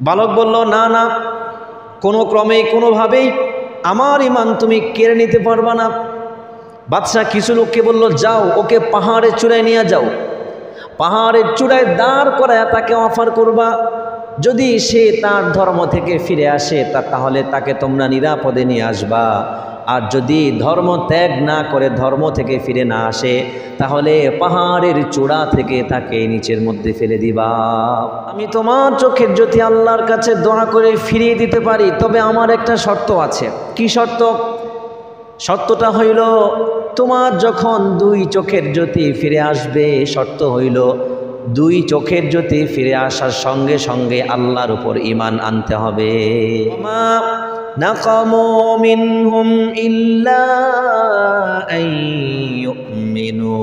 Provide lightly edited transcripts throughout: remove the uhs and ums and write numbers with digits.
বালক বলল, না না, কোনো ক্রমেই কোনোভাবেই আমার ঈমান তুমি কেড়ে নিতে পারবা না। বাদশাহ কিছু লোককে বলল, যাও ওকে পাহাড়ের চূড়ায় নিয়ে যাও, পাহাড়ের চূড়ায় দাঁড় করায় তাকে অফার করবা, যদি সে তার ধর্ম থেকে ফিরে আসে তাহলে তাকে তোমরা নিরাপদে নিয়ে আসবা, আর যদি ধর্ম ত্যাগ না করে, ধর্ম থেকে ফিরে না আসে, তাহলে পাহাড়ের চূড়া থেকে তাকে নিচের মধ্যে ফেলে দিবা। আমি তোমার চোখের জ্যোতি আল্লাহর কাছে দোয়া করে ফিরিয়ে দিতে পারি, তবে আমার একটা শর্ত আছে। কি শর্ত? শর্তটা হইল, তোমার যখন 2 চোখের জ্যোতি ফিরে আসবে, শর্ত হইল 2 চোখের জ্যোতি ফিরে আসার সঙ্গে সঙ্গে আল্লাহর উপর ঈমান আনতে হবে। মা নাকামু মিনহুম ইল্লা আন ইউমিনু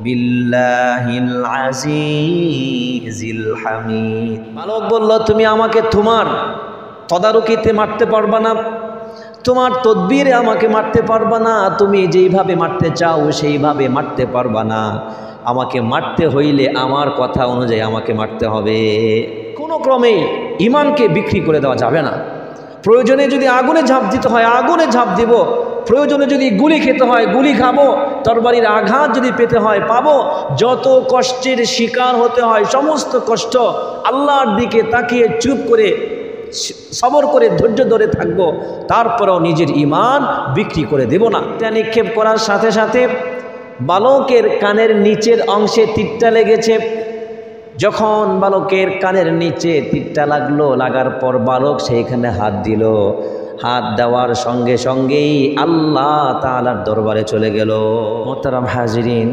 বিল্লাহিল আজিজিল হামিদ। বালক বলল, তুমি আমাকে তোমার তদারকিতে মারতে পারবা না, তোমার তদবিরে আমাকে মারতে পারবা না, তুমি যেইভাবে মারতে চাও সেইভাবে মারতে পারবা না, আমাকে মারতে হইলে আমার কথা অনুযায়ী আমাকে মারতে হবে। কোনো ক্রমেই ঈমানকে বিক্রি করে দেওয়া যাবে না। প্রয়োজনে যদি আগুনে ঝাঁপ দিতে হয় আগুনে ঝাঁপ দিব, প্রয়োজনে যদি গুলি খেতে হয় গুলি খাবো, তরবারির আঘাত যদি পেতে হয় পাবো, যত কষ্টের শিকার হতে হয় সমস্ত কষ্ট আল্লাহর দিকে তাকিয়ে চুপ করে সবর করে ধৈর্য ধরে থাকবো, তারপরেও নিজের ঈমান বিক্রি করে দেব না। এটা নিক্ষেপ করার সাথে সাথে বালকের কানের নিচের অংশে তীরটা লেগেছে। যখন বালকের কানের নিচে তীরটা লাগলো, লাগার পর বালক সেইখানে হাত দিল, হাত দেওয়ার সঙ্গে সঙ্গেই আল্লাহ তাআলার দরবারে চলে গেল। মোহতারাম হাজিরিন,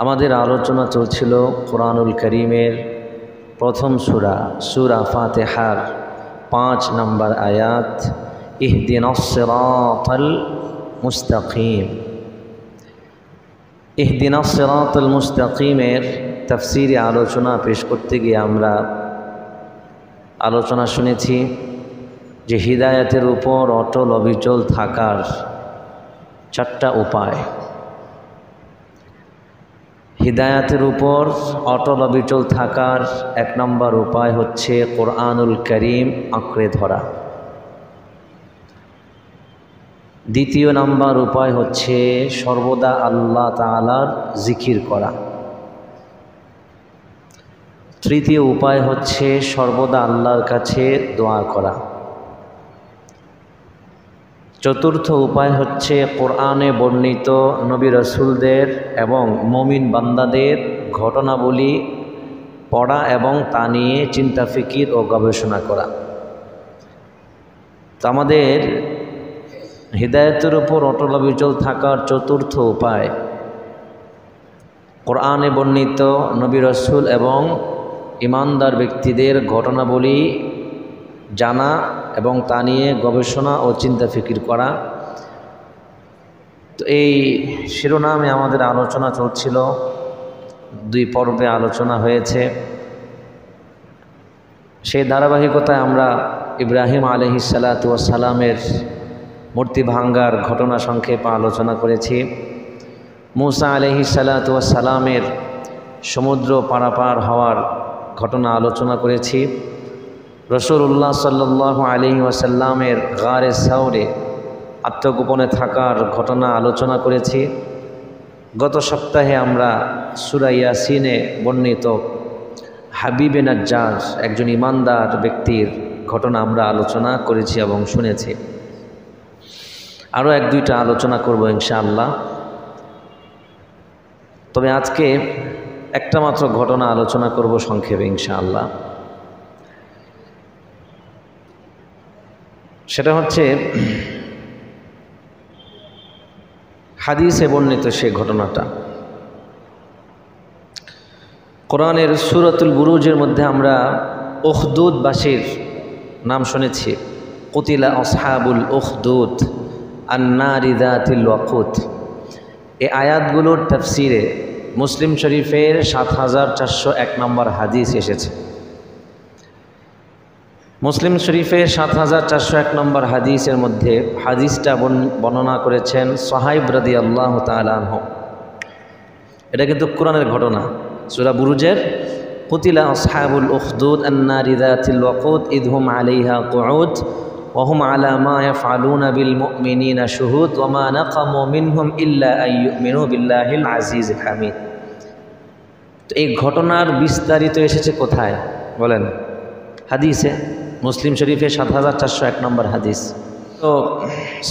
আমাদের আলোচনা চলছিল কোরআনুল কারীমের প্রথম সূরা ফাতিহার 5 নম্বর আয়াত, ইহদিনাস সিরাতাল মুস্তাকিম। ইহদিনাস সিরাতাল মুস্তাকিমের তাফসীরে আলোচনা পেশ করতে গিয়ে আমরা আলোচনা শুনেছি যে হিদায়াতের উপর অটল অবিচল থাকার 4টা উপায়। হিদায়াতের উপর অটল অবিচল থাকার 1 নম্বর উপায় হচ্ছে কোরআনুল কারীম আঁকড়ে ধরা। 2 নম্বর উপায় হচ্ছে সর্বদা আল্লাহ তাআলার জিকির করা। 3য় উপায় হচ্ছে সর্বদা আল্লাহর কাছে দোয়া করা। 4র্থ উপায় হচ্ছে কোরআনে বর্ণিত নবী রাসূলদের এবং মুমিন বান্দাদের ঘটনাবলী পড়া এবং তা নিয়ে চিন্তা ফিকির ও গবেষণা করা। তো আমাদের হিদায়াতের উপর অটল অবিচল থাকার 4র্থ উপায় কোরআনে বর্ণিত নবী রাসূল এবং ঈমানদার ব্যক্তিদের ঘটনাবলী জানা এবং তা নিয়ে গবেষণা ও চিন্তা ফিকির করা। তো এই শিরোনামে আমাদের আলোচনা চলছিল, 2 পর্বে আলোচনা হয়েছে। সেই ধারাবাহিকতায় আমরা ইব্রাহিম আলাইহিসসালাতু ওয়াস সালামের মূর্তি ভাঙ্গার ঘটনা সংক্ষেপে আলোচনা করেছি। মূসা আলাইহিসসালাতু ওয়াস সালামের সমুদ্র পারাপার হওয়ার ঘটনা আলোচনা করেছি। রাসূলুল্লাহ সাল্লাল্লাহু আলাইহি ওয়াসাল্লামের গারে সাউরে আত্মগোপনে থাকার ঘটনা আলোচনা করেছি। গত সপ্তাহে আমরা সূরা ইয়াসিনে বর্ণিত হাবিবে নাজ্জার একজন ঈমানদার ব্যক্তির ঘটনা আমরা আলোচনা করেছি এবং শুনেছি। আরও 1-2টা আলোচনা করব ইনশাআল্লাহ। তবে আজকে একটা মাত্র ঘটনা আলোচনা করব সংক্ষেপে ইনশাআল্লাহ। সেটা হচ্ছে হাদিসে বর্ণিত সে ঘটনাটা। কোরআনের সূরাতুল বুরুজের মধ্যে আমরা উখদুদবাসীর নাম শুনেছি, কুতিলা আসহাবুল উখদুদ আন-নারি যাতিল ওয়াকুদ। এই আয়াতগুলোর তাফসিরে মুসলিম শরীফের 7401 নম্বর হাদিস এসেছে। মুসলিম শরীফের 7401 নম্বর হাদিসের মধ্যে হাদিসটা বর্ণনা করেছেন সুহাইব রাদিয়াল্লাহু তাআলা আনহু। এটা কিন্তু কোরআনের ঘটনা, সূরা বুরুজের কুতিলা আসহাবুল উখদুদ আন-নারি যাতিল ওয়াকুদ ইয হুম আলাইহা কুউদ ওয়া হুম আলা মা ইয়াফআলুনা বিল মুমিনিনা শুহুদ ওয়া মা নাকামু মিনহুম ইল্লা আন ইউমিনু বিল্লাহিল আজিজিল হামিদ। তো এই ঘটনার বিস্তারিত এসেছে কোথায় বলেন? হাদিসে, মুসলিম শরীফে ৭৪০১ নম্বর হাদিস। তো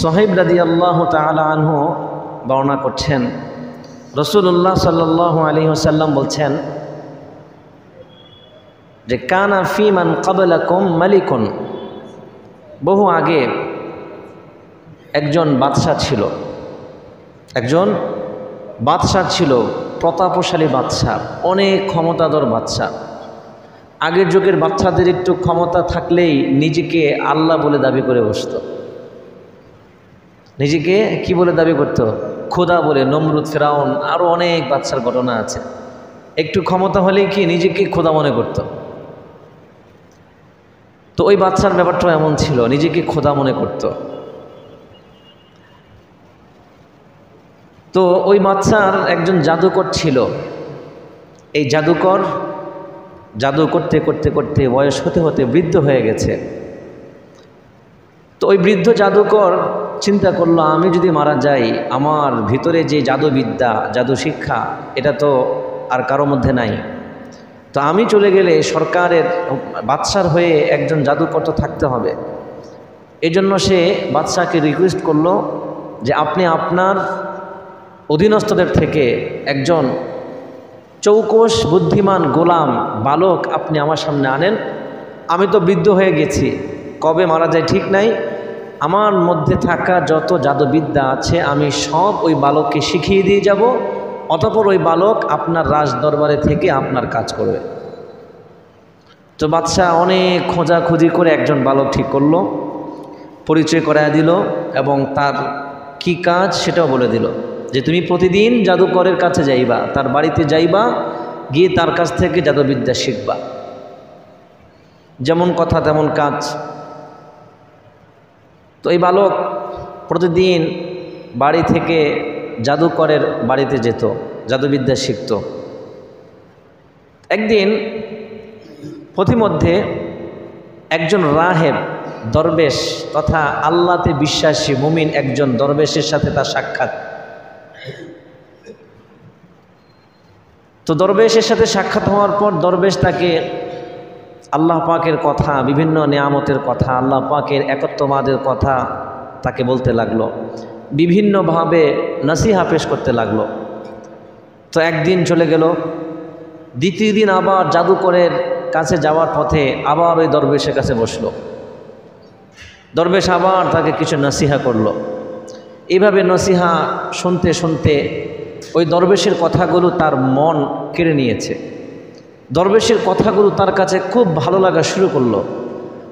সোহাইব রাদিয়াল্লাহু তাআলা আনহু বর্ণনা করছেন, রাসূলুল্লাহ সাল্লাল্লাহু আলাইহি ওয়াসাল্লাম বলছেন যে কানা ফি মান ক্বাবলাকুম মালিকুন, বহু আগে একজন বাদশা ছিল, একজন বাদশা ছিল, প্রতাপশালী বাদশা, অনেক ক্ষমতাধর বাদশা। আগের যুগের বাচ্চাদের একটু ক্ষমতা থাকলেই নিজেকে আল্লাহ বলে দাবি করে বসত। নিজেকে কি বলে দাবি করত? খোদা বলে। নমরুদ, ফেরাউন, আরও অনেক বাচ্চার ঘটনা আছে। একটু ক্ষমতা হলেই কি নিজেকে খোদা মনে করত। তো ওই বাচ্চার ব্যাপারটা এমন ছিল, নিজেকে খোদা মনে করত। তো ওই বাচ্চার একজন জাদুকর ছিল। এই জাদুকর জাদু করতে করতে করতে বয়স হতে হতে বৃদ্ধ হয়ে গেছে। তো ওই বৃদ্ধ জাদুকর চিন্তা করলো, আমি যদি মারা যাই, আমার ভিতরে যে জাদুবিদ্যা, জাদু শিক্ষা, এটা তো আর কারো মধ্যে নাই। তো আমি চলে গেলে সরকারের বাদশার হয়ে একজন জাদুকর তো থাকতে হবে। এই জন্য সে বাদশাকে রিকোয়েস্ট করলো যে আপনি আপনার অধীনস্থদের থেকে একজন চৌকস বুদ্ধিমান গোলাম বালক আপনি আমার সামনে আনেন। আমি তো বৃদ্ধ হয়ে গেছি, কবে মারা যায় ঠিক নাই। আমার মধ্যে থাকা যত জাদুবিদ্যা আছে আমি সব ওই বালককে শিখিয়ে দিয়ে যাব, অতঃপর ওই বালক আপনার রাজ দরবারে থেকে আপনার কাজ করবে। তো বাদশাহ অনেক খোঁজাখুঁজি করে একজন বালক ঠিক করলো, পরিচয় করায় দিল এবং তার কি কাজ সেটাও বলে দিল যে তুমি প্রতিদিন জাদুকরের কাছে যাইবা, তার বাড়িতে যাইবা, গিয়ে তার কাছ থেকে জাদুবিদ্যা শিখবা। যেমন কথা তেমন কাজ। তো এই বালক প্রতিদিন বাড়ি থেকে জাদুকরের বাড়িতে যেত, জাদুবিদ্যা শিখত। একদিন পথিমধ্যে একজন রাহেব, দরবেশ তথা আল্লাহতে বিশ্বাসী মুমিন একজন দরবেশের সাথে তার সাক্ষাৎ। তো দরবেশের সাথে সাক্ষাৎ হওয়ার পর দরবেশ তাকে আল্লাহ পাকের কথা, বিভিন্ন নিয়ামতের কথা, আল্লাহ পাকের একত্ববাদের কথা তাকে বলতে লাগলো, বিভিন্নভাবে নসিহা পেশ করতে লাগলো। তো একদিন চলে গেল, দ্বিতীয় দিন আবার জাদুকরের কাছে যাওয়ার পথে আবার ওই দরবেশের কাছে বসলো। দরবেশ আবার তাকে কিছু নসিহা করলো। এইভাবে নসিহা শুনতে শুনতে ওই দরবেশের কথাগুলো তার মন কেড়ে নিয়েছে। দরবেশের কথাগুলো তার কাছে খুব ভালো লাগা শুরু করলো।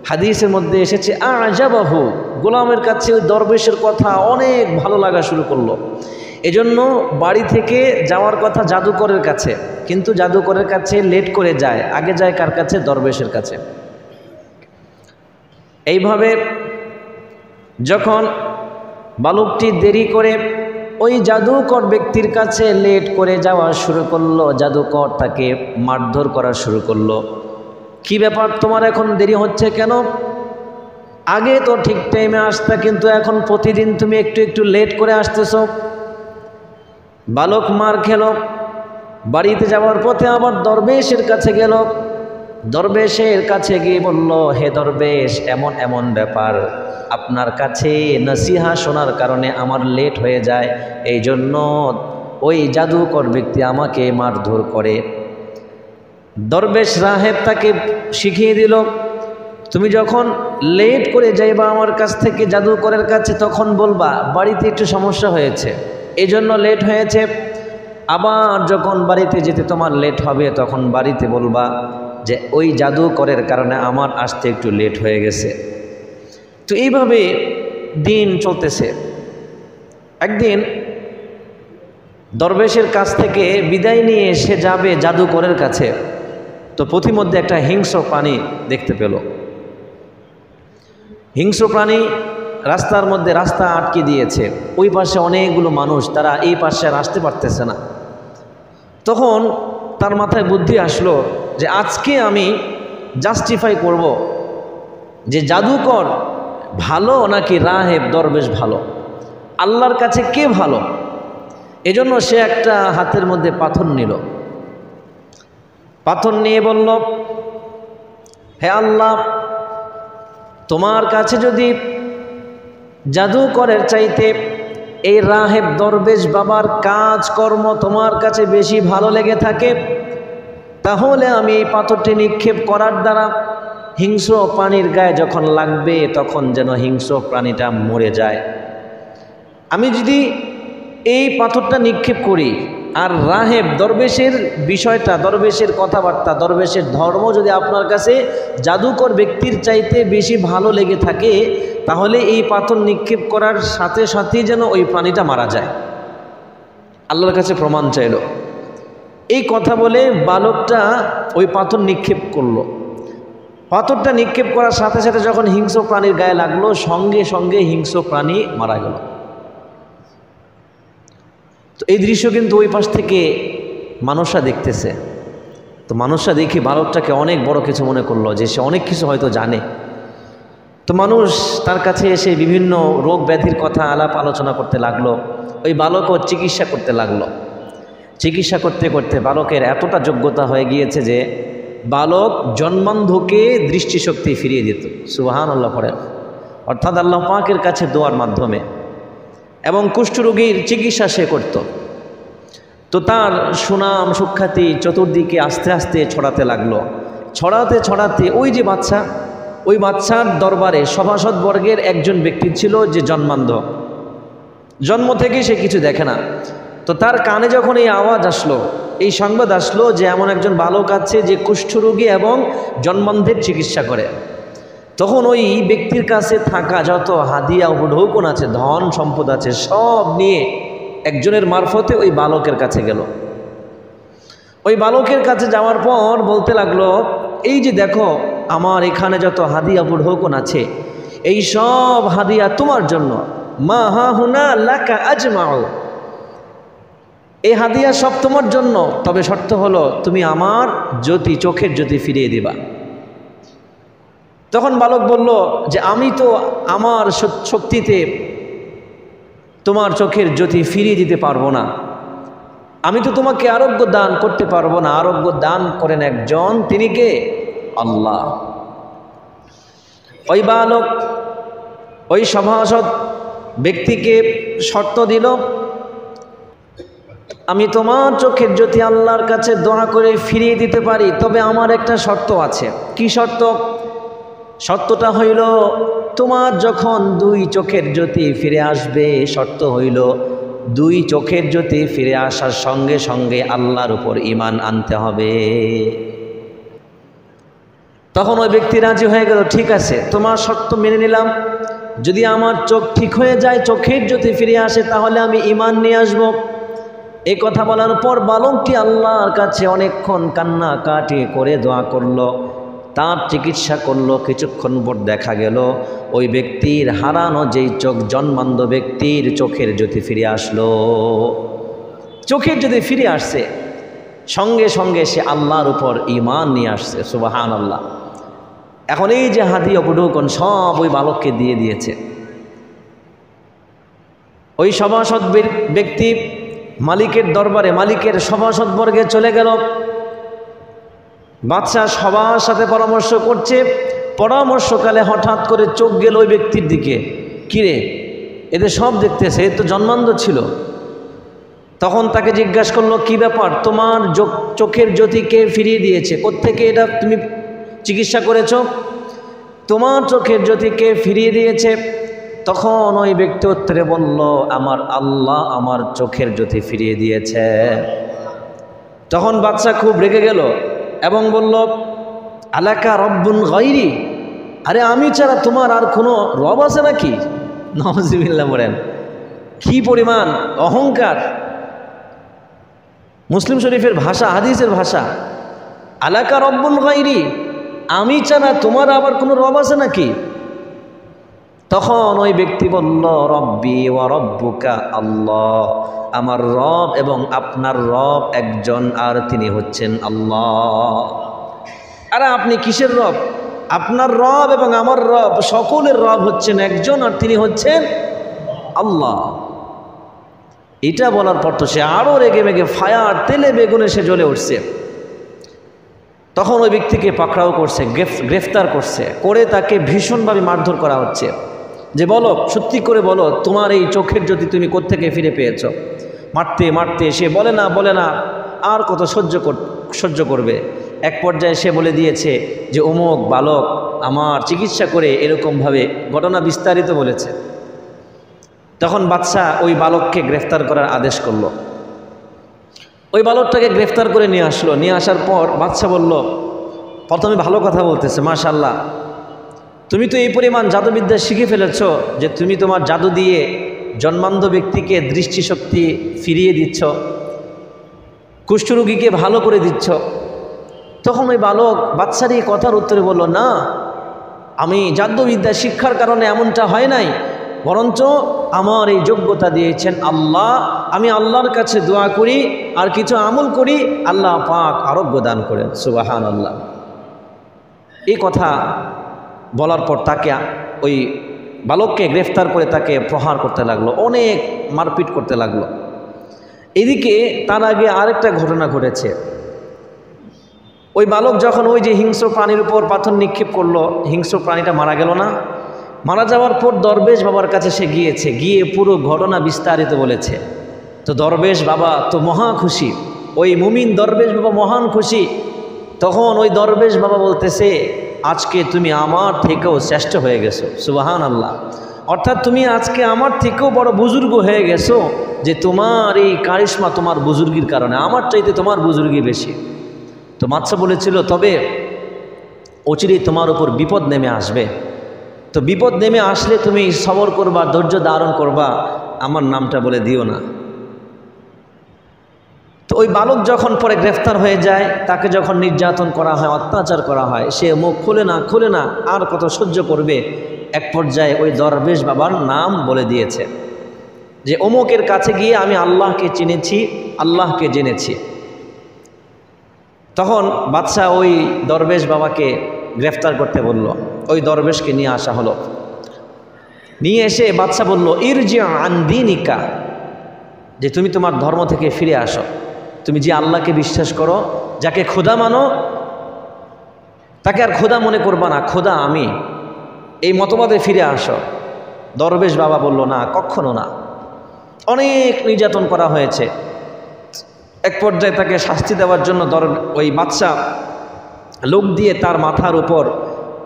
হাদিসের মধ্যে এসেছে আজাবাহু, গোলামের কাছে ওই দরবেশের কথা অনেক ভালো লাগা শুরু করলো। এজন্য বাড়ি থেকে যাওয়ার কথা জাদুকরের কাছে, কিন্তু জাদুকরের কাছে লেট করে যায়, আগে যায় কার কাছে? দরবেশের কাছে। এইভাবে যখন বালকটি দেরি করে ওই জাদুকর ব্যক্তির কাছে লেট করে যাওয়া শুরু করলো, জাদুকর তাকে মারধর করা শুরু করলো। কি ব্যাপার, তোমার এখন দেরি হচ্ছে কেন? আগে তো ঠিক টাইমে আসতা, কিন্তু এখন প্রতিদিন তুমি একটু একটু লেট করে আসতেছো। বালক মার খেলো। বাড়িতে যাওয়ার পথে আবার দরবেশের কাছে গেল। দরবেশের কাছে গিয়ে বলল, হে দরবেশ, এমন এমন ব্যাপার, আপনার কাছে নসিহা শোনার কারণে আমার লেট হয়ে যায়, এই জন্য ওই জাদুকর ব্যক্তি আমাকে মারধর করে। দরবেশ রাহেব তাকে শিখিয়ে দিল, তুমি যখন লেট করে যাইবা আমার কাছ থেকে জাদুকরের কাছে, তখন বলবা বাড়িতে একটু সমস্যা হয়েছে, এই জন্য লেট হয়েছে। আবার যখন বাড়িতে যেতে তোমার লেট হবে, তখন বাড়িতে বলবা যে ওই জাদুকরের কারণে আমার আসতে একটু লেট হয়ে গেছে। তো এইভাবে দিন চলতেছে। একদিন দরবেশের কাছ থেকে বিদায় নিয়ে সে যাবে জাদুকরের কাছে। তো পথিমধ্যে একটা হিংস্র প্রাণী দেখতে পেল। হিংস্র প্রাণী রাস্তার মধ্যে রাস্তা আটকে দিয়েছে। ওই পাশে অনেকগুলো মানুষ, তারা এই পাশে আর আসতে পারতেছে না। তখন তার মাথায় বুদ্ধি আসলো যে আজকে আমি জাস্টিফাই করব যে জাদুকর ভালো নাকি রাহেব দরবেশ ভালো, আল্লাহর কাছে কে ভালো। এজন্য সে একটা হাতের মধ্যে পাথর নিল, পাথর নিয়ে বলল, হে আল্লাহ, তোমার কাছে যদি জাদুকরের চাইতে এই রাহেব দরবেশ বাবার কাজকর্ম তোমার কাছে বেশি ভালো লেগে থাকে, তাহলে আমি এই পাথরটি নিক্ষেপ করার দ্বারা হিংস্র প্রাণীর গায়ে যখন লাগবে তখন যেন হিংস্র প্রাণীটা মরে যায়। আমি যদি এই পাথরটা নিক্ষেপ করি আর রাহেব দরবেশের বিষয়টা, দরবেশের কথাবার্তা, দরবেশের ধর্ম যদি আপনার কাছে জাদুকর ব্যক্তির চাইতে বেশি ভালো লেগে থাকে, তাহলে এই পাথর নিক্ষেপ করার সাথে সাথেই যেন ওই প্রাণীটা মারা যায়। আল্লাহর কাছে প্রমাণ চাইল। এই কথা বলে বালকটা ওই পাথর নিক্ষেপ করলো। পাথরটা নিক্ষেপ করার সাথে সাথে যখন হিংস্র প্রাণীর গায়ে লাগলো, সঙ্গে সঙ্গে হিংস্র প্রাণী মারা গেল। তো এই দৃশ্য কিন্তু ওই পাশ থেকে মানুষরা দেখতেছে। তো মানুষরা দেখি বালকটাকে অনেক বড় কিছু মনে করলো, যে সে অনেক কিছু হয়তো জানে। তো মানুষ তার কাছে এসে বিভিন্ন রোগ ব্যাধির কথা আলাপ আলোচনা করতে লাগলো। ওই বালকও চিকিৎসা করতে লাগলো। চিকিৎসা করতে করতে বালকের এতটা যোগ্যতা হয়ে গিয়েছে যে বালক জন্মান্ধকে দৃষ্টিশক্তি ফিরিয়ে দিত। সুবহানাল্লাহ পড়েন। অর্থাৎ আল্লাহ পাকের কাছে দোয়ার মাধ্যমে। এবং কুষ্ঠরোগীর চিকিৎসা সে করত। তো তার সুনাম সুখ্যাতি চতুর্দিকে আস্তে আস্তে ছড়াতে লাগলো। ছড়াতে ছড়াতে ওই যে বাচ্চা, ওই বাচ্চার দরবারে সভাসদ বর্গের একজন ব্যক্তি ছিল যে জন্মান্ধ, জন্ম থেকে সে কিছু দেখে না। তো তার কানে যখন এই আওয়াজ আসলো, এই সংবাদ আসলো যে এমন একজন বালক আছে যে কুষ্ঠরোগী এবং জন্মান্ধের চিকিৎসা করে, তখন ওই ব্যক্তির কাছে থাকা যত হাদিয়া উপঢৌকন আছে, ধন সম্পদ আছে, সব নিয়ে একজনের মারফতে ওই বালকের কাছে গেল। ওই বালকের কাছে যাওয়ার পর বলতে লাগলো, এই যে দেখো আমার এখানে যত হাদিয়া উপঢৌকন আছে, এই সব হাদিয়া তোমার জন্য। মা হা হুনা লাকা আজমাউ, এই হাদিয়া সব তোমার জন্য, তবে শর্ত হলো তুমি আমার জ্যোতি, চোখের জ্যোতি ফিরিয়ে দিবা। তখন বালক বলল যে আমি তো আমার শক্তিতে তোমার চোখের জ্যোতি ফিরিয়ে দিতে পারবো না, আমি তো তোমাকে আরোগ্য দান করতে পারবো না। আরোগ্য দান করেন একজন, তিনি কে? আল্লাহ। ওই বালক ওই সভাসদ ব্যক্তিকে শর্ত দিল, আমি তোমার চোখের জ্যোতি আল্লাহর কাছে দোয়া করে ফিরিয়ে দিতে পারি, তবে আমার একটা শর্ত আছে। কি শর্ত? শর্তটা হইল তোমার যখন দুই চোখের জ্যোতি ফিরে আসবে, শর্ত হইল দুই চোখের জ্যোতি ফিরে আসার সঙ্গে সঙ্গে আল্লাহর উপর ঈমান আনতে হবে। তখন ওই ব্যক্তি রাজি হয়ে গেল, ঠিক আছে তোমার শর্ত মেনে নিলাম, যদি আমার চোখ ঠিক হয়ে যায়, চোখের জ্যোতি ফিরে আসে, তাহলে আমি ঈমান নিয়ে আসবো। এই কথা বলার পর বালকটি আল্লাহর কাছে অনেকক্ষণ কান্নাকাটি করে দোয়া করলো, তার চিকিৎসা করলো। কিছুক্ষণ পর দেখা গেল ওই ব্যক্তির হারানো যেই চোখ, জন্মান্ধ ব্যক্তির চোখের জ্যোতি ফিরে আসলো। চোখের জ্যোতি ফিরে আসছে, সঙ্গে সঙ্গে সে আল্লাহর উপর ঈমান নিয়ে আসছে। সুবহানাল্লাহ। এখন এই যে হাদিয়া উপঢৌকন সব ওই বালককে দিয়ে দিয়েছে। ওই সভাসদ ব্যক্তি মালিকের দরবারে, মালিকের সভাসদবর্গে চলে গেল। বাদশা সবার সাথে পরামর্শ করছে, পরামর্শকালে হঠাৎ করে চোখ গেল ওই ব্যক্তির দিকে। কিরে, এদের সব দেখতেছে, এ তো জন্মান্ধ ছিল। তখন তাকে জিজ্ঞাসা করলো, কি ব্যাপার, তোমার চোখের জ্যোতি কে ফিরিয়ে দিয়েছে? কোত্থেকে এটা তুমি চিকিৎসা করেছ? তোমার চোখের জ্যোতি কে ফিরিয়ে দিয়েছে? তখন ওই ব্যক্তি উত্তরে বলল, আমার আল্লাহ আমার চোখের জ্যোতি ফিরিয়ে দিয়েছে। তখন বাদশা খুব রেগে গেল এবং বলল, আলাকা রব্বুন গায়রি, আরে আমি ছাড়া তোমার আর কোনো রব আছে নাকি? নাউযুবিল্লাহ বলেন। কি পরিমাণ অহংকার! মুসলিম শরীফের ভাষা, হাদিসের ভাষা, আলাকা রব্বুন গায়রি, আমি ছাড়া তোমার আবার কোনো রব আছে নাকি? তখন ওই ব্যক্তি বলল, রব্বি ওয়া রব্বুকা আল্লাহ, আমার রব এবং আপনার রব একজন, আর তিনি হচ্ছেন আল্লাহ। আরে আপনি কিসের রব? আপনার রব এবং আমার রব সকলের রব হচ্ছেন একজন, আর তিনি হচ্ছেন আল্লাহ। এটা বলার পর তো সে আরও রেগে মেগে ফায়ার তেলে বেগুনে সে জ্বলে উঠছে। তখন ওই ব্যক্তিকে পাকড়াও করছে, গ্রেফতার করছে, করে তাকে ভীষণভাবে মারধর করা হচ্ছে যে বলো, সত্যি করে বলো, তোমার এই চোখের জ্যোতি তুমি কোত্থেকে ফিরে পেয়েছ। মারতে মারতে সে বলে না, আর কত সহ্য করবে। এক পর্যায়ে সে বলে দিয়েছে যে অমুক বালক আমার চিকিৎসা করে এরকমভাবে ঘটনা বিস্তারিত বলেছে। তখন বাদশা ওই বালককে গ্রেফতার করার আদেশ করলো। ওই বালকটাকে গ্রেফতার করে নিয়ে আসলো। নিয়ে আসার পর বাদশা বলল, প্রথমে ভালো কথা বলতেছে, মাশাআল্লাহ, তুমি তো এই পরিমাণ জাদুবিদ্যা শিখে ফেলেছ যে তুমি তোমার জাদু দিয়ে জন্মান্ধ ব্যক্তিকে দৃষ্টিশক্তি ফিরিয়ে দিচ্ছ, কুষ্ঠরোগীকে ভালো করে দিচ্ছ। তখন ওই বালক বাদশার এই কথার উত্তরে বলল, না, আমি জাদুবিদ্যা শিক্ষার কারণে এমনটা হয় নাই, বরঞ্চ আমার এই যোগ্যতা দিয়েছেন আল্লাহ। আমি আল্লাহর কাছে দোয়া করি আর কিছু আমল করি, আল্লাহ পাক আরোগ্য দান করেন। সুবহানাল্লাহ। এই কথা বলার পর তাকে ওই বালককে গ্রেফতার করে তাকে প্রহার করতে লাগলো, অনেক মারপিট করতে লাগলো। এদিকে তার আগে আরেকটা ঘটনা ঘটেছে। ওই বালক যখন ওই যে হিংস্র প্রাণীর উপর পাথর নিক্ষেপ করলো, হিংস্র প্রাণীটা মারা গেল না? মারা যাওয়ার পর দরবেশ বাবার কাছে সে গিয়েছে, গিয়ে পুরো ঘটনা বিস্তারিত বলেছে। তো দরবেশ বাবা তো মহা খুশি, ওই মুমিন দরবেশ বাবা মহান খুশি। তখন ওই দরবেশ বাবা বলতেছে, আজকে তুমি আমার থেকেও শ্রেষ্ঠ হয়ে গেছো। সুবহানাল্লাহ। অর্থাৎ তুমি আজকে আমার থেকেও বড় বুজুর্গ হয়ে গেছো, যে তোমার এই কারিশমা, তোমার বুজুর্গির কারণে, আমার চাইতে তোমার বুজুর্গি বেশি। তো বাদশা বলেছিল, তবে অচিরেই তোমার উপর বিপদ নেমে আসবে। তো বিপদ নেমে আসলে তুমি সবর করবা, ধৈর্য ধারণ করবা, আমার নামটা বলে দিও না। তো ওই বালক যখন পরে গ্রেফতার হয়ে যায়, তাকে যখন নির্যাতন করা হয়, অত্যাচার করা হয়, সে মুখ খুলে না, আর কত সহ্য করবে। এক পর্যায়ে ওই দরবেশ বাবার নাম বলে দিয়েছে যে অমুকের কাছে গিয়ে আমি আল্লাহকে চিনেছি, আল্লাহকে জেনেছি। তখন বাদশা ওই দরবেশ বাবাকে গ্রেফতার করতে বলল। ওই দরবেশকে নিয়ে আসা হলো। নিয়ে এসে বাদশা বলল, ইরজি আন দীনিকা, যে তুমি তোমার ধর্ম থেকে ফিরে আসো। তুমি যে আল্লাহকে বিশ্বাস করো, যাকে খোদা মানো, তাকে আর খোদা মনে করবা না, খোদা আমি, এই মতবাদে ফিরে আসো। দরবেশ বাবা বলল, না, কখনো না। অনেক নির্যাতন করা হয়েছে। এক পর্যায়ে তাকে শাস্তি দেওয়ার জন্য ওই বাদশা লোক দিয়ে তার মাথার উপর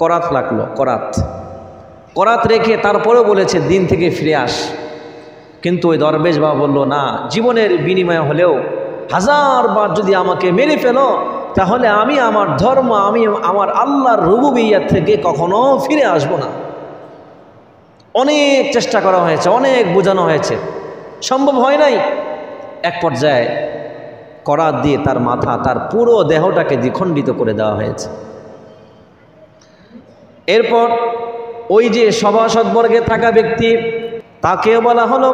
করাত লাগলো, করাত রেখে তারপরেও বলেছে দিন থেকে ফিরে আস। কিন্তু ওই দরবেশ বাবা বলল, না, জীবনের বিনিময়ে হলেও 1000 বার যদি আমাকে মেরে ফেলো, তাহলে আমি আমার ধর্ম, আমি আমার আল্লাহর রুবুবিয়্যাত থেকে কখনো ফিরে আসব না। অনেক চেষ্টা করা হয়েছে, অনেক বোঝানো হয়েছে, সম্ভব হয় নাই। এক পর্যায়ে করাত দিয়ে তার মাথা, তার পুরো দেহটাকে দ্বিখণ্ডিত করে দেওয়া হয়েছে। এরপর ওই যে সভাসদবর্গে থাকা ব্যক্তি, তাকেও বলা হলো,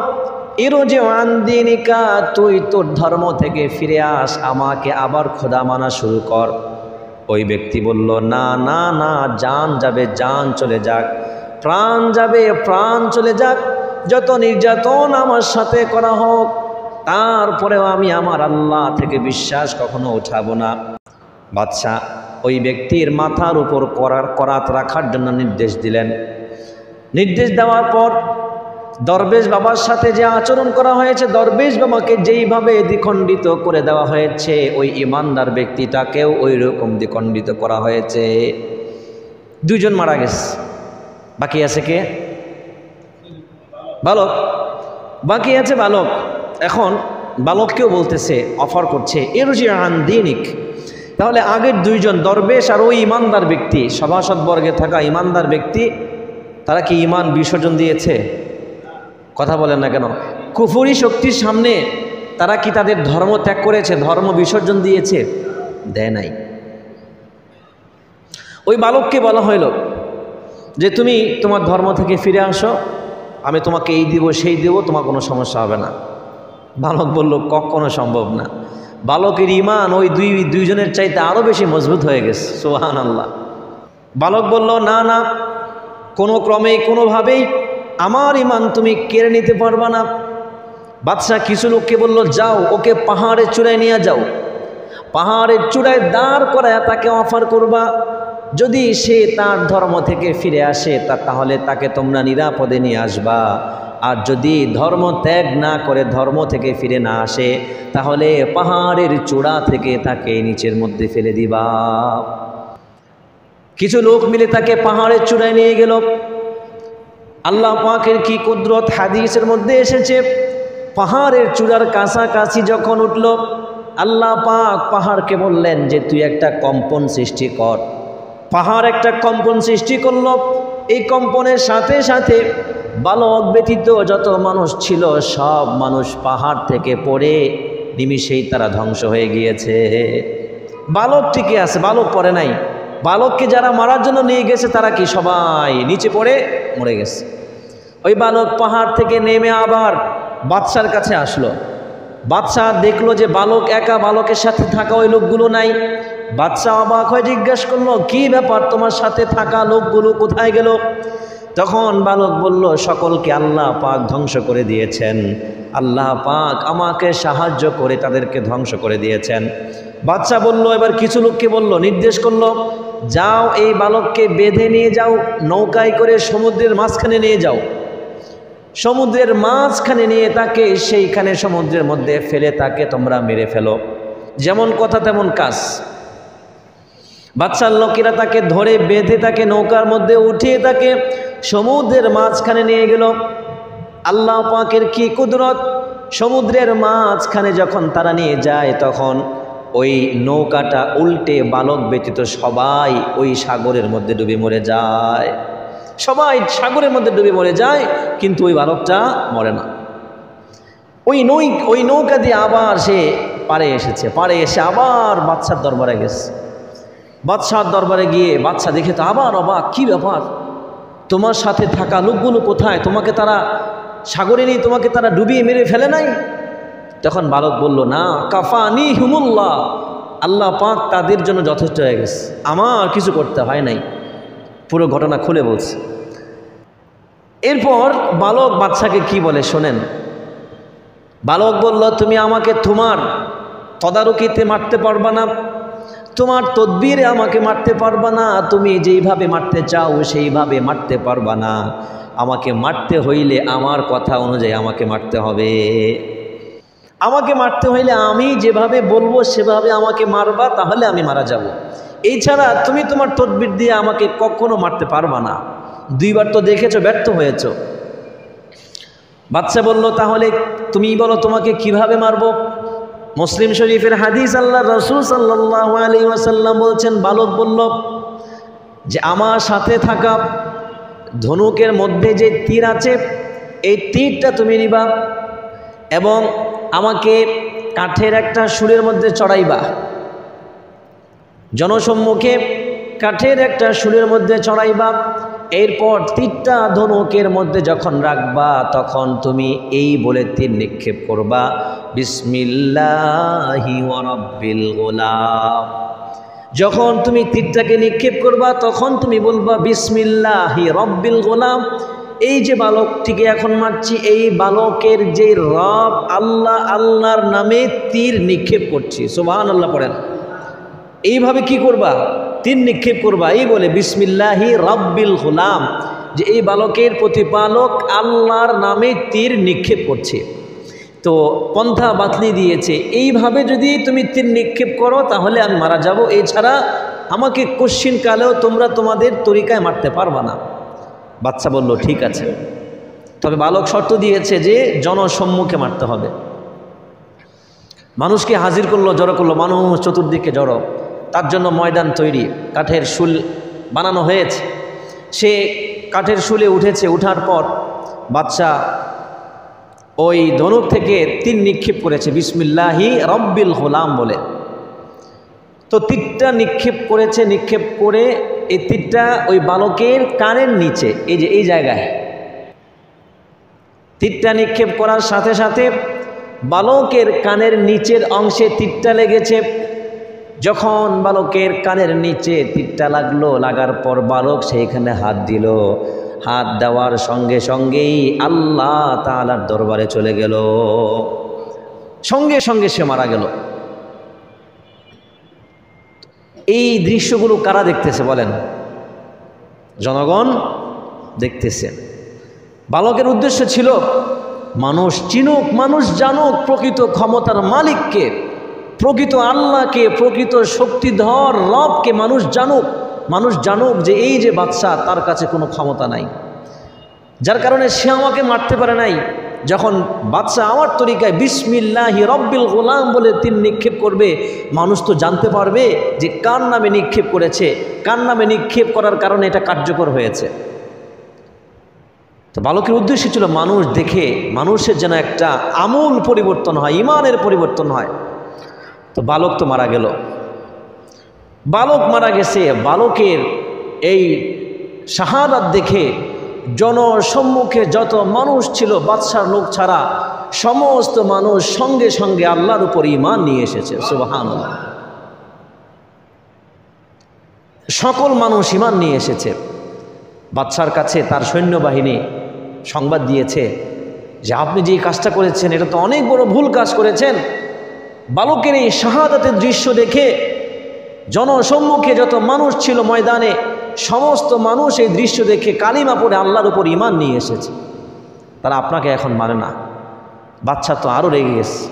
ইরজি আন দীনিকা, তুই তোর ধর্ম থেকে ফিরে আস, আমাকে আবার খোদা মানা শুরু কর। ওই ব্যক্তি বলল, না না না, জান যাবে, জান চলে যাক, প্রাণ যাবে, প্রাণ চলে যাক, যত নির্যাতন আমার সাথে করা হোক, তারপরেও আমি আমার আল্লাহ থেকে বিশ্বাস কখনো উঠাবো না। বাদশা ওই ব্যক্তির মাথার উপর করাত রাখার জন্য নির্দেশ দিলেন। নির্দেশ দেওয়ার পর দরবেশ বাবার সাথে যে আচরণ করা হয়েছে, দরবেশ বাবাকে যেইভাবে দ্বিখণ্ডিত করে দেওয়া হয়েছে, ওই ইমানদার ব্যক্তিটাকেও ওই রকম দ্বিখণ্ডিত করা হয়েছে। 2 জন মারা গেছে। বাকি আছে কে? বালক। বাকি আছে বালক। এখন বালককেও বলতেছে, অফার করছে, ইরজি আন দীনিক। তাহলে আগের 2 জন দরবেশ আর ওই ইমানদার ব্যক্তি, সভাসদবর্গে থাকা ইমানদার ব্যক্তি, তারা কি ইমান বিসর্জন দিয়েছে? কথা বলেন না কেন? কুফরি শক্তির সামনে তারা কি তাদের ধর্ম ত্যাগ করেছে, ধর্ম বিসর্জন দিয়েছে? দেয় নাই। ওই বালককে বলা হইল যে তুমি তোমার ধর্ম থেকে ফিরে আসো, আমি তোমাকে এই দিব সেই দিব, তোমার কোনো সমস্যা হবে না। বালক বলল, কখনো সম্ভব না। বালকের ঈমান ওই দুইজনের চাইতে আরও বেশি মজবুত হয়ে গেছে। সুবহানাল্লাহ। বালক বলল, না না, কোনো ক্রমে কোনোভাবেই আমার ঈমান তুমি কেড়ে নিতে পারবা না। বাদশাহ কিছু লোককে বলল, যাও ওকে পাহাড়ের চূড়ায় নিয়ে যাও, পাহাড়ের চূড়ায় দাঁড় করায় তাকে অফার করবা, যদি সে তার ধর্ম থেকে ফিরে আসে তাহলে তাকে তোমরা নিরাপদে নিয়ে আসবা, আর যদি ধর্ম ত্যাগ না করে ধর্ম থেকে ফিরে না আসে তাহলে পাহাড়ের চূড়া থেকে তাকে নিচের মধ্যে ফেলে দিবা। কিছু লোক মিলে তাকে পাহাড়ের চূড়ায় নিয়ে গেল। আল্লাহ পাকের কি কুদরত, হাদিসের মধ্যে এসেছে, পাহাড়ের চূড়ার কাছাকাছি যখন উঠল, আল্লাহ পাক পাহাড়কে বললেন যে তুই একটা কম্পন সৃষ্টি কর। পাহাড় একটা কম্পন সৃষ্টি করল। এই কম্পনের সাথে সাথে বালক ব্যতীত যত মানুষ ছিল সব মানুষ পাহাড় থেকে পড়ে নিমিষেই তারা ধ্বংস হয়ে গিয়েছে। বালক টিকে আছে, বালক পড়ে নাই। বালককে যারা মারার জন্য নিয়ে গেছে তারা কি সবাই নিচে পড়ে মরে গেছে। ওই বালক পাহাড় থেকে নেমে আবার বাদশার কাছে আসলো। বাদশাহ দেখলো যে বালক একা, বালকের সাথে থাকা ওই লোকগুলো নাই। বাদশাহ অবাক হয়ে জিজ্ঞাসা করলো, কি ব্যাপার, তোমার সাথে থাকা লোকগুলো কোথায় গেল? তখন বালক বলল, সকলকে আল্লাহ পাক ধ্বংস করে দিয়েছেন, আল্লাহ পাক আমাকে সাহায্য করে তাদেরকে ধ্বংস করে দিয়েছেন। বাদশাহ বলল, এবার কিছু লোককে বলল, নির্দেশ করলো, যাও এই বালককে বেঁধে নিয়ে যাও, নৌকায় করে সমুদ্রের মাঝখানে নিয়ে যাও। সমুদ্রের মাঝখানে নিয়ে তাকে সেইখানে সমুদ্রের মধ্যে ফেলে তাকে তোমরা মেরে ফেলো। যেমন কথা তেমন কাজ। বাদশার লোকেরা তাকে ধরে বেঁধে তাকে নৌকার মধ্যে উঠিয়ে তাকে সমুদ্রের মাঝখানে নিয়ে গেল। আল্লাহ পাকের কি কুদরত, সমুদ্রের মাঝখানে যখন তারা নিয়ে যায় তখন ওই নৌকাটা উল্টে বালক ব্যতীত সবাই ওই সাগরের মধ্যে ডুবে মরে যায়। সবাই সাগরের মধ্যে ডুবে মরে যায়, কিন্তু ওই বালকটা মরে না। ওই নৌকা দিয়ে আবার সে পাড়ে এসেছে, পাড়ে এসে আবার বাদশার দরবারে গেছে। বাদশার দরবারে গিয়ে বাদশা দেখে তো আবার অবাক, কি ব্যাপার, তোমার সাথে থাকা লোকগুলো কোথায়? তোমাকে তারা সাগরে নিয়ে তোমাকে তারা ডুবিয়ে মেরে ফেলে নাই? তখন বালক বলল, না, কাফানি হুমুল্লাহ, আল্লাহ পাক তাদের জন্য যথেষ্ট হয়ে গেছে, আমার কিছু করতে হয় নাই। পুরো ঘটনা খুলে বলছে। এরপর বালক বাদশাকে কি বলে শোনেন। বালক বলল, তুমি আমাকে তোমার তদারকিতে মারতে পারবা না, তোমার তদবিরে আমাকে মারতে পারবা না, তুমি যেইভাবে মারতে চাও সেইভাবে মারতে পারবা না, আমাকে মারতে হইলে আমার কথা অনুযায়ী আমাকে মারতে হবে। আমাকে মারতে হইলে আমি যেভাবে বলবো সেভাবে আমাকে মারবা, তাহলে আমি মারা যাব। এছাড়া তুমি তোমার তদবির দিয়ে আমাকে কখনো মারতে পারবা না। দুইবার তো দেখেছো, ব্যর্থ হয়েছ। বাদশা বলল, তাহলে তুমি বলো তোমাকে কিভাবে মারবো। মুসলিম শরীফের হাদিস, আল্লাহ রাসূল সাল্লাল্লাহু আলাইহি ওয়াসাল্লাম বলছেন, বালক বলল যে আমার সাথে থাকা ধনুকের মধ্যে যে তীর আছে এই তীরটা তুমি নিবা এবং আমাকে কাঠের একটা শুলের মধ্যে চড়াইবা। জনসম্মুখে কাঠের একটা শুলের মধ্যে চড়াইবা। এরপর তীরটা ধনুকের মধ্যে যখন রাখবা তখন তুমি এই বলে তীর নিক্ষেপ করবা, বিসমিল্লাহি ওয়া রাব্বিল গোলাম। যখন তুমি তীরটাকে নিক্ষেপ করবা তখন তুমি বলবা, বিসমিল্লাহি রাব্বিল গোলাম। এই যে বালকটিকে এখন মারছি, এই বালকের যে রব আল্লাহ, আল্লাহর নামে তীর নিক্ষেপ করছি। সুবহানাল্লাহ পড়েন। এইভাবে কি করবা? তীর নিক্ষেপ করবা, এই বলে বিসমিল্লাহি রাব্বিল গোলাম, যে এই বালকের প্রতিপালক আল্লাহর নামে তীর নিক্ষেপ করছে। তো পন্থা বাতলি দিয়েছে, এইভাবে যদি তুমি তীর নিক্ষেপ করো তাহলে আমি মারা যাব, এছাড়া আমাকে কশ্চিন কালেও তোমরা তোমাদের তরিকায় মারতে পারবা না। বাচ্চা বলল, ঠিক আছে, তবে বালক শর্ত দিয়েছে যে জনসম্মুখে মারতে হবে। মানুষকে হাজির করলো, জড়ো করলো, মানুষ চতুর্দিকে জড়ো। তার জন্য ময়দান তৈরি, কাঠের শুল বানানো হয়েছে। সে কাঠের শুলে উঠেছে, উঠার পর বাদশা ওই ধনুক থেকে তীর নিক্ষেপ করেছে বিসমিল্লাহি রাব্বিল গোলাম বলে। তো তীরটা নিক্ষেপ করেছে, নিক্ষেপ করে এই তীরটা ওই বালকের কানের নিচে, এই যে এই জায়গায় তীরটা নিক্ষেপ করার সাথে সাথে বালকের কানের নিচের অংশে তীরটা লেগেছে। যখন বালকের কানের নিচে তীরটা লাগলো, লাগার পর বালক সেইখানে হাত দিল। হাত দেওয়ার সঙ্গে সঙ্গেই আল্লাহ তাআলার দরবারে চলে গেল, সঙ্গে সঙ্গে সে মারা গেল। এই দৃশ্যগুলো কারা দেখতেছে বলেন? জনগণ দেখতেছে। বালকের উদ্দেশ্য ছিল মানুষ চিনুক, মানুষ জানুক প্রকৃত ক্ষমতার মালিককে, প্রকৃত আল্লাহকে, প্রকৃত শক্তিধর রবকে মানুষ জানুক যে এই যে বাদশা, তার কাছে কোনো ক্ষমতা নাই, যার কারণে সে আমাকে মারতে পারে নাই। যখন বাদশা আমার তরিকায় বিসমিল্লাহি রব্বিল গোলাম বলে তীর নিক্ষেপ করবে, মানুষ তো জানতে পারবে যে কার নামে নিক্ষেপ করেছে, কার নামে নিক্ষেপ করার কারণে এটা কার্যকর হয়েছে। তো বালকের উদ্দেশ্য ছিল মানুষ দেখে মানুষের যেন একটা আমূল পরিবর্তন হয়, ইমানের পরিবর্তন হয়। তো বালক তো মারা গেল। বালক মারা গেছে, বালকের এই শাহাদাত দেখে জনসম্মুখে যত মানুষ ছিল, বাদশার লোক ছাড়া সমস্ত মানুষ সঙ্গে সঙ্গে আল্লাহর উপর ঈমান নিয়ে এসেছে। সুবহানাল্লাহ। সকল মানুষ ঈমান নিয়ে এসেছে। বাদশার কাছে তার সৈন্যবাহিনী সংবাদ দিয়েছে যে আপনি যে কাজটা করেছেন এটা তো অনেক বড় ভুল কাজ করেছেন। বালকের এই শাহাদাতের দৃশ্য দেখে জনসম্মুখে যত মানুষ ছিল ময়দানে, সমস্ত মানুষ এই দৃশ্য দেখে কালিমা পড়ে আল্লাহর উপর ঈমান নিয়ে এসেছে। তারা আপনাকে এখন মানে না। বাদশা তো আরও রেগে গেছে।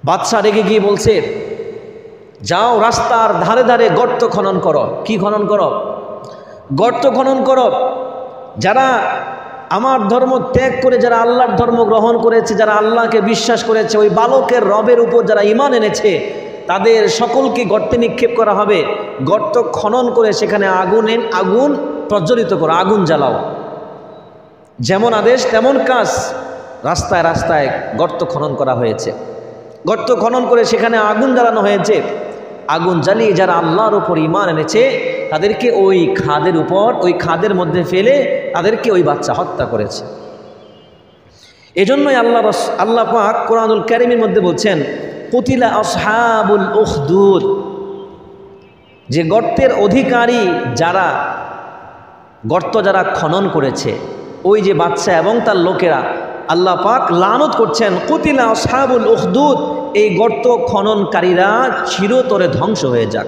বাদশা রেগে গিয়ে বলছে, যাও রাস্তার ধারে ধারে গর্ত খনন করো। কি খনন করো? গর্ত খনন করো। যারা আমার ধর্ম ত্যাগ করে, যারা আল্লাহর ধর্ম গ্রহণ করেছে, যারা আল্লাহকে বিশ্বাস করেছে, ওই বালকের রবের উপর যারা ঈমান এনেছে, তাদের সকলকে গর্তে নিক্ষেপ করা হবে। গর্ত খনন করে সেখানে আগুন প্রজ্বলিত করো, আগুন জ্বালাও। যেমন আদেশ তেমন কাজ। রাস্তায় রাস্তায় গর্ত খনন করা হয়েছে। গর্ত খনন করে সেখানে আগুন জ্বালানো হয়েছে। আগুন জ্বালিয়ে যারা আল্লাহর উপর ঈমান এনেছে তাদেরকে ওই খাদের মধ্যে ফেলে তাদেরকে ওই বাচ্চা হত্যা করেছে। এজন্যই আল্লাহ পাক কোরআনুল কারীমের মধ্যে বলছেন, কুতিলা আসহাবুল উখদুদ, যে গর্তের অধিকারী যারা গর্ত যারা খনন করেছে, ওই যে বাচ্চা এবং তার লোকেরা, আল্লাহ পাক লানত করছেন, কুতিলা আসহাবুল উখদুদ, এই গর্ত খননকারীরা চিরতরে ধ্বংস হয়ে যাক।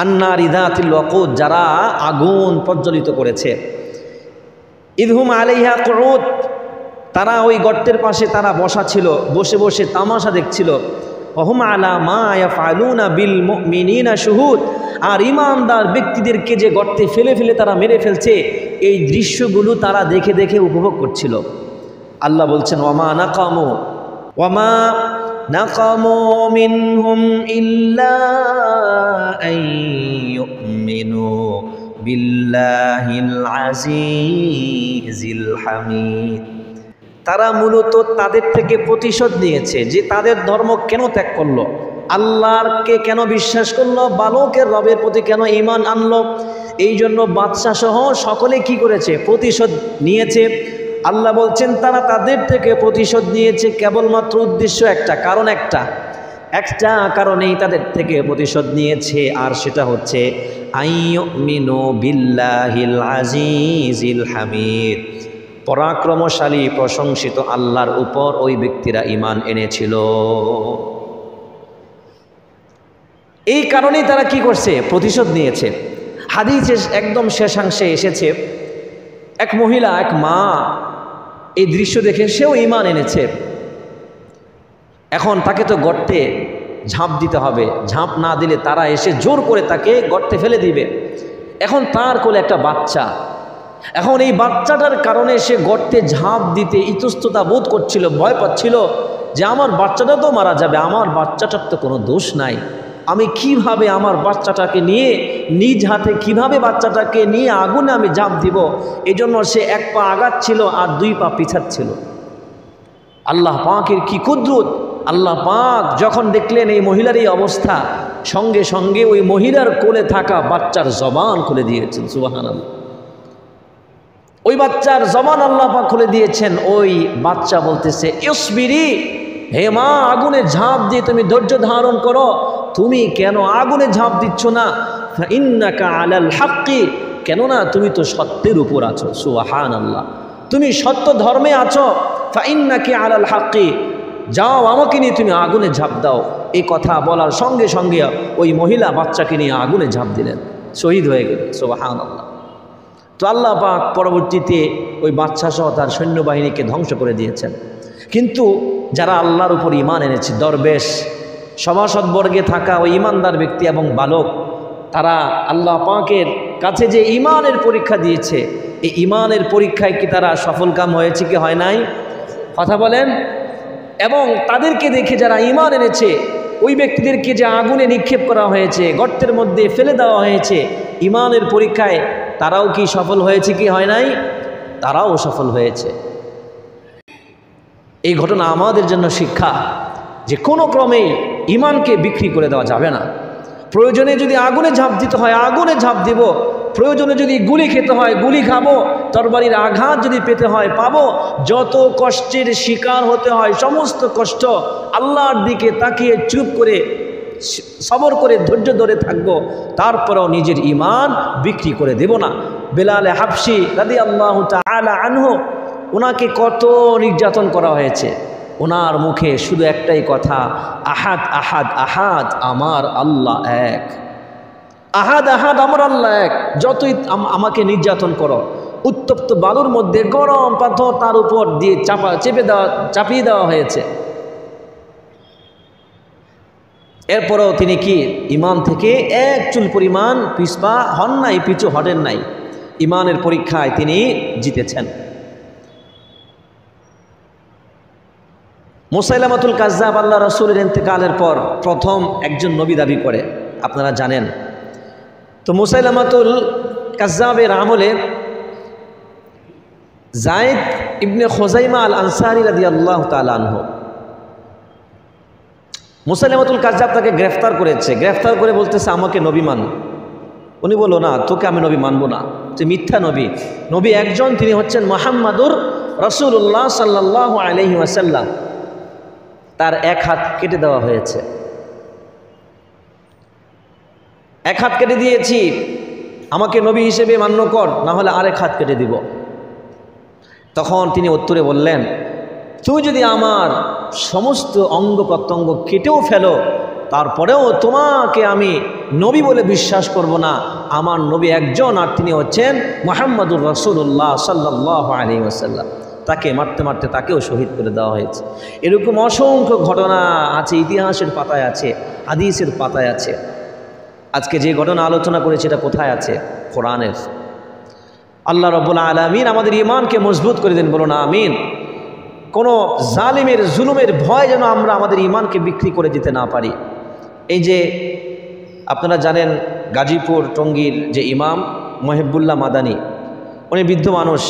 আন্নারি যাতিল ওয়াকুদ, যারা আগুন প্রজ্বলিত করেছে। ইদহুম আলাইহা কুউদ, তারা ওই গর্তের পাশে তারা বসা ছিল, বসে বসে তামাশা দেখছিল। ওহুম আলা মা ইয়াফআলুনা বিল মুমিনিনা শুহুদ, আর ঈমানদার ব্যক্তিদেরকে যে গর্তে ফেলে ফেলে তারা মেরে ফেলছে, এই দৃশ্যগুলো তারা দেখে দেখে উপভোগ করছিল। আল্লাহ বলছেন, ওয়ামা নাকামু মিনহুম ইল্লা আন ইউমিনু বিল্লাহিল আজিজিল হামিদ, তারা মূলত তাদের থেকে প্রতিশোধ নিয়েছে যে তাদের ধর্ম কেন ত্যাগ করলো, আল্লাহকে কেন বিশ্বাস করলো, বালকের রবের প্রতি কেন ঈমান আনলো। এই জন্য বাদশা সহ সকলে কি করেছে? প্রতিশোধ নিয়েছে। আল্লাহ বলছেন তারা তাদের থেকে প্রতিশোধ নিয়েছে কেবলমাত্র উদ্দেশ্য একটা, কারণ একটা কারণেই তাদের থেকে প্রতিশোধ নিয়েছে, আর সেটা হচ্ছে আইয়ুমিনু বিল্লাহিল আজিজিল হামিদ, পরাক্রমশালী প্রশংসিত আল্লাহর উপর ওই ব্যক্তিরা ঈমান এনেছিল। এই কারণেই তারা কি করছে? প্রতিশোধ নিয়েছে। হাদিসে একদম শেষাংশে এসেছে, এক মহিলা, এক মা এই দৃশ্য দেখে সেও ঈমান এনেছে। এখন তাকে তো গর্তে ঝাঁপ দিতে হবে, ঝাঁপ না দিলে তারা এসে জোর করে তাকে গর্তে ফেলে দিবে। এখন তার কোলে একটা বাচ্চা, এখন এই বাচ্চাটার কারণে সে গর্তে ঝাঁপ দিতে ইতস্ততা বোধ করছিল, ভয় পাচ্ছিল যে আমার বাচ্চাটা তো মারা যাবে, আমার বাচ্চাটার তো কোনো দোষ নাই, আমি কিভাবে আমার বাচ্চাটাকে নিয়ে নিজ হাতে কিভাবে বাচ্চাটাকে নিয়ে আগুনে আমি ঝাঁপ দিব। এই জন্য সে এক পা আগাচ্ছিল আর দুই পা পিছাচ্ছিল। আল্লাহ পাকের কি কুদরত! আল্লাহ পাক যখন দেখলেন এই মহিলার এই অবস্থা, সঙ্গে সঙ্গে ওই মহিলার কোলে থাকা বাচ্চার জবান খুলে দিয়েছেন। সুবহানাল্লাহ। ওই বাচ্চার জবান আল্লাহ পাক খুলে দিয়েছেন। ওই বাচ্চা বলতেছে, ইসবিরি, হে মা, আগুনে ঝাঁপ দিয়ে তুমি ধৈর্য ধারণ করো, তুমি কেন আগুনে ঝাঁপ দিচ্ছ না? ফাইন্নাকা আলাল হাক্কি, কেননা তুমি তো সত্যের উপর আছো। সুবহানাল্লাহ, তুমি সত্য ধর্মে আছো। ফাইন্নাকি আলাল হাক্কি, যাও আমাকে নিয়ে তুমি আগুনে ঝাঁপ দাও। এই কথা বলার সঙ্গে সঙ্গে ওই মহিলা বাচ্চাকে নিয়ে আগুনে ঝাঁপ দিলেন, শহীদ হয়ে গেল। সুবহানাল্লাহ। তো আল্লাহ পাক পরবর্তীতে ওই বাচ্চা সহ তার সৈন্যবাহিনীকে ধ্বংস করে দিয়েছেন। কিন্তু যারা আল্লাহর উপর ঈমান এনেছে, দরবেশ, সভাসদবর্গে থাকা ওই ঈমানদার ব্যক্তি এবং বালক, তারা আল্লাহ পাকের কাছে যে ঈমানের পরীক্ষা দিয়েছে, এই ঈমানের পরীক্ষায় কি তারা সফলকাম হয়েছে কি হয় নাই? কথা বলেন। এবং তাদেরকে দেখে যারা ঈমান এনেছে, ওই ব্যক্তিদেরকে যে আগুনে নিক্ষেপ করা হয়েছে, গর্তের মধ্যে ফেলে দেওয়া হয়েছে, ঈমানের পরীক্ষায় তারাও কি সফল হয়েছে কি হয় নাই? তারাও সফল হয়েছে। এই ঘটনা আমাদের জন্য শিক্ষা যে কোনো ক্রমেই ঈমানকে বিক্রি করে দেওয়া যাবে না। প্রয়োজনে যদি আগুনে ঝাঁপ দিতে হয় আগুনে ঝাঁপ দিব, প্রয়োজনে যদি গুলি খেতে হয় গুলি খাবো, তরবারির আঘাত যদি পেতে হয় পাবো, যত কষ্টের শিকার হতে হয় সমস্ত কষ্ট আল্লাহর দিকে তাকিয়ে চুপ করে সবর করে ধৈর্য ধরে থাকবো, তারপরেও নিজের ঈমান বিক্রি করে দেব না। বেলাল হাবশি রাদিয়াল্লাহু তাআলা আনহু, ওনাকে কত নির্যাতন করা হয়েছে, ওনার মুখে শুধু একটাই কথা, আহাদ আহাদ আহাদ, আমার আল্লাহ এক। আহাদ আহাদ, আমার আল্লাহ এক। যতই আমাকে নির্যাতন করো, উত্তপ্ত বালুর মধ্যে গরম পাথর তার উপর দিয়ে চাপিয়ে দেওয়া হয়েছে, এরপরেও তিনি কি ঈমান থেকে এক চুল পরিমাণ পিছপা হন নাই, পিছু হটেন নাই। ঈমানের পরীক্ষায় তিনি জিতেছেন। মুসাইলামাতুল কাজ্জাব আল্লাহ রাসূলের ইন্তেকালের পর প্রথম একজন নবী দাবি করে, আপনারা জানেন। তো মুসাইলামাতুল কাজ্জাবের আমলে যায়েদ ইবনে খুজাইমা আল আনসারী রাদিয়াল্লাহু তাআলা আনহু, মুসাইলামাতুল কাজ্জাব তাকে গ্রেফতার করেছে। গ্রেফতার করে বলতেছে, আমাকে নবী মান। উনি বলল, না, তোকে আমি নবী মানবো না, তুই মিথ্যা নবী। নবী একজন, তিনি হচ্ছেন মুহাম্মাদুর রাসূলুল্লাহ সাল্লাল্লাহু আলাইহি ওয়াসাল্লাম। তার এক হাত কেটে দেওয়া হয়েছে। এক হাত কেটে দিয়েছি, আমাকে নবী হিসেবে মান্য কর, না হলে আরেক হাত কেটে দিব। তখন তিনি উত্তরে বললেন, তুমি যদি আমার সমস্ত অঙ্গ প্রত্যঙ্গ কেটেও ফেলো, তারপরেও তোমাকে আমি নবী বলে বিশ্বাস করব না। আমার নবী একজন, আর তিনি হচ্ছেন মুহাম্মাদুর রাসূলুল্লাহ সাল্লাল্লাহু আলাইহি ওয়াসাল্লাম। তাকে মারতে মারতে তাকেও শহীদ করে দেওয়া হয়েছে। এরকম অসংখ্য ঘটনা আছে, ইতিহাসের পাতায় আছে, হাদিসের পাতায় আছে। আজকে যে ঘটনা আলোচনা করেছে এটা কোথায় আছে? কোরআনের। আল্লাহ রাব্বুল আলামিন আমাদের ঈমানকে মজবুত করে দেন, বলুন আমিন। কোনো জালিমের জুলুমের ভয় যেন আমরা আমাদের ঈমানকে বিক্রি করে দিতে না পারি। এই যে আপনারা জানেন, গাজীপুর টঙ্গীর যে ইমাম মহিবুল্লাহ মাদানী, উনি বৃদ্ধ মানুষ,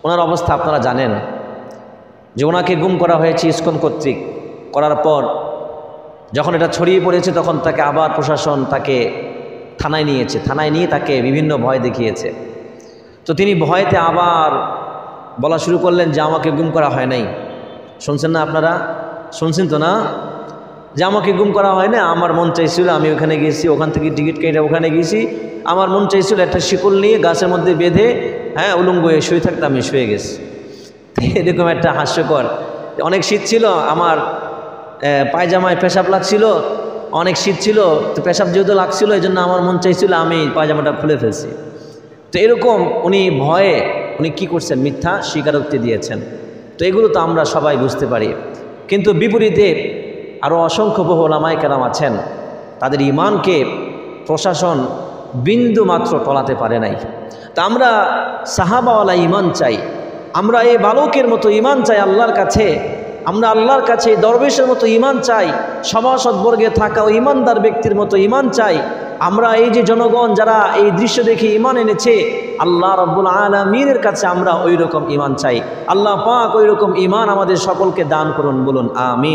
ওনার অবস্থা আপনারা জানেন যে ওনাকে গুম করা হয়েছে ইসকন কর্তৃক। করার পর যখন এটা ছড়িয়ে পড়েছে, তখন তাকে আবার প্রশাসন তাকে থানায় নিয়েছে। থানায় নিয়ে তাকে বিভিন্ন ভয় দেখিয়েছে। তো তিনি ভয়তে আবার বলা শুরু করলেন যে আমাকে গুম করা হয় নাই। শুনছেন না আপনারা? শুনছেন তো না? যে আমাকে গুম করা হয় না, আমার মন চাইছিল আমি ওখানে গেছি, ওখান থেকে টিকিট কেটে ওখানে গেছি, আমার মন চাইছিল একটা শিকল নিয়ে গাছের মধ্যে বেঁধে উলঙ্গ হয়ে শুয়ে থাকতে, আমি শুয়ে গেছি। এরকম একটা হাস্যকর। অনেক শীত ছিল, আমার পায়জামায় পেশাব লাগছিল, অনেক শীত ছিল, তো পেশাব যেহেতু লাগছিল এই জন্য আমার মন চাইছিল আমি পায়জামাটা খুলে ফেলছি। তো এরকম উনি ভয়ে উনি কী করছেন? মিথ্যা স্বীকারোক্তি দিয়েছেন। তো এগুলো তো আমরা সবাই বুঝতে পারি। কিন্তু বিপরীতে আরও অসংখ্য বহু ওলামায়ে কেরাম আছেন, তাদের ঈমানকে প্রশাসন বিন্দু মাত্র টলাতে পারে নাই। তা আমরা সাহাবাওয়ালা ঈমান চাই, আমরা এই বালকের মতো ঈমান চাই আল্লাহর কাছে, আমরা আল্লাহর কাছে এই দরবেশের মতো ঈমান চাই, সভাসদবর্গে থাকা ওই ঈমানদার ব্যক্তির মতো ঈমান চাই। আমরা এই যে জনগণ যারা এই দৃশ্য দেখে ঈমান এনেছে, আল্লাহ রাব্বুল আলামিনের কাছে আমরা ওই রকম ঈমান চাই। আল্লাহ পাক ওই রকম ঈমান আমাদের সকলকে দান করুন, বলুন আমিন।